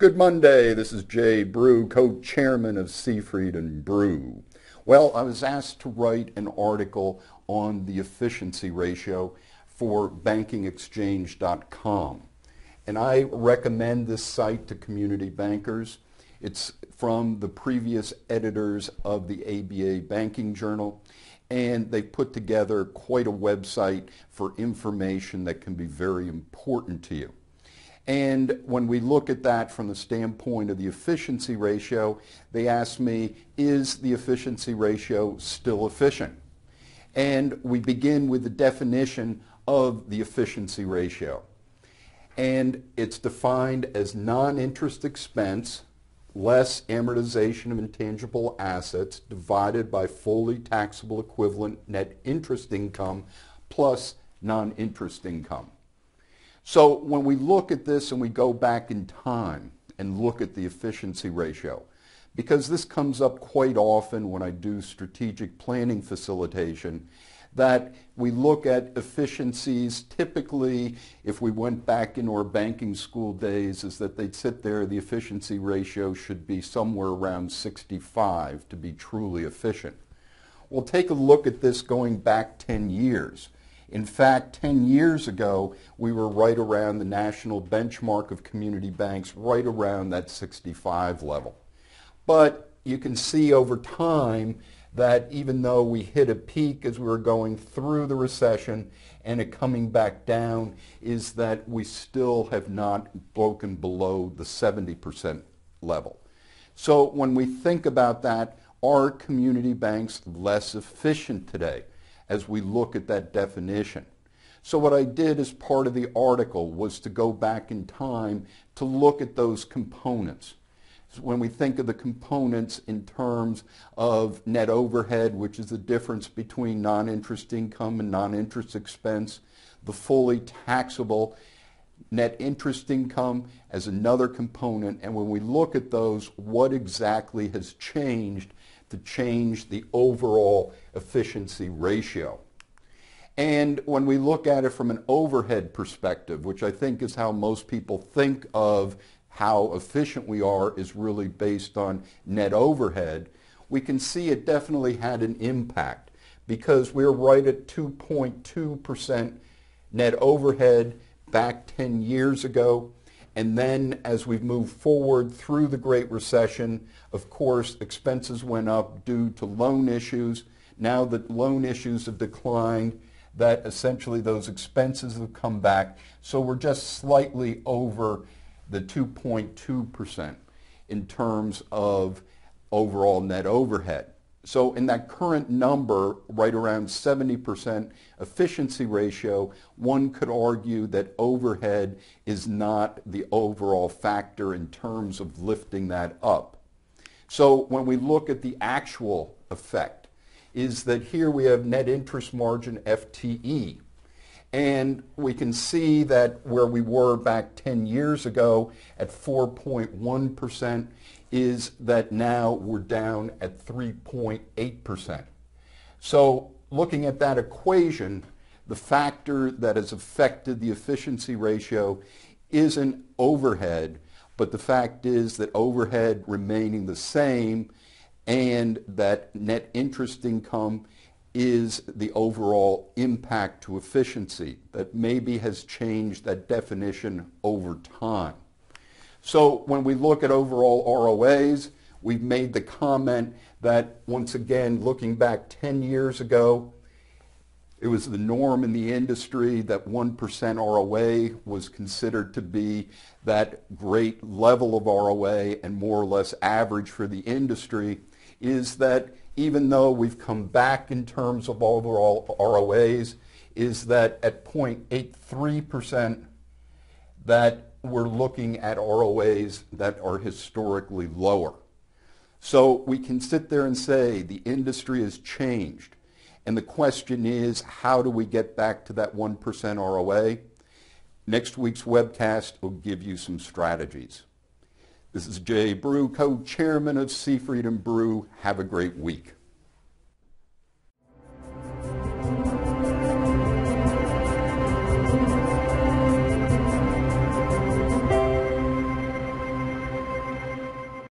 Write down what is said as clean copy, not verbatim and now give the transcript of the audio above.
Good Monday. This is Jay Brew, co-chairman of Seafried and Brew. Well, I was asked to write an article on the efficiency ratio for bankingexchange.com. And I recommend this site to community bankers. It's from the previous editors of the ABA Banking Journal, and they put together quite a website for information that can be very important to you. And when we look at that from the standpoint of the efficiency ratio, they asked me, is the efficiency ratio still efficient? And we begin with the definition of the efficiency ratio. And it's defined as non-interest expense less amortization of intangible assets divided by fully taxable equivalent net interest income plus non-interest income. So when we look at this and we go back in time and look at the efficiency ratio, because this comes up quite often when I do strategic planning facilitation, that we look at efficiencies typically, if we went back in our banking school days, is that they'd sit there, the efficiency ratio should be somewhere around 65 to be truly efficient. We'll take a look at this going back 10 years. In fact, 10 years ago, we were right around the national benchmark of community banks, right around that 65 level. But you can see over time that even though we hit a peak as we were going through the recession and it coming back down, is that we still have not broken below the 70% level. So when we think about that, are community banks less efficient today as we look at that definition? So what I did as part of the article was to go back in time to look at those components. So when we think of the components in terms of net overhead, which is the difference between non-interest income and non-interest expense, the fully taxable net interest income as another component, and when we look at those, what exactly has changed to change the overall efficiency ratio. And when we look at it from an overhead perspective, which I think is how most people think of how efficient we are, is really based on net overhead, we can see it definitely had an impact because we're right at 2.2% net overhead back 10 years ago. And then as we've moved forward through the Great Recession, of course, expenses went up due to loan issues. Now that loan issues have declined, that essentially those expenses have come back. So we're just slightly over the 2.2% in terms of overall net overhead. So in that current number, right around 70% efficiency ratio, one could argue that overhead is not the overall factor in terms of lifting that up. So when we look at the actual effect, is that here we have net interest margin FTE. And we can see that where we were back 10 years ago at 4.1%, is that now we're down at 3.8%. So looking at that equation, the factor that has affected the efficiency ratio isn't overhead, but the fact is that overhead remaining the same and that net interest income is the overall impact to efficiency that maybe has changed that definition over time. So when we look at overall ROAs, we've made the comment that, once again, looking back 10 years ago, it was the norm in the industry that 1% ROA was considered to be that great level of ROA and more or less average for the industry, is that even though we've come back in terms of overall ROAs, is that at 0.83% that we're looking at ROAs that are historically lower. So we can sit there and say the industry has changed. And the question is, how do we get back to that 1% ROA? Next week's webcast will give you some strategies. This is Jay Brew, co-chairman of Seafried and Brew. Have a great week.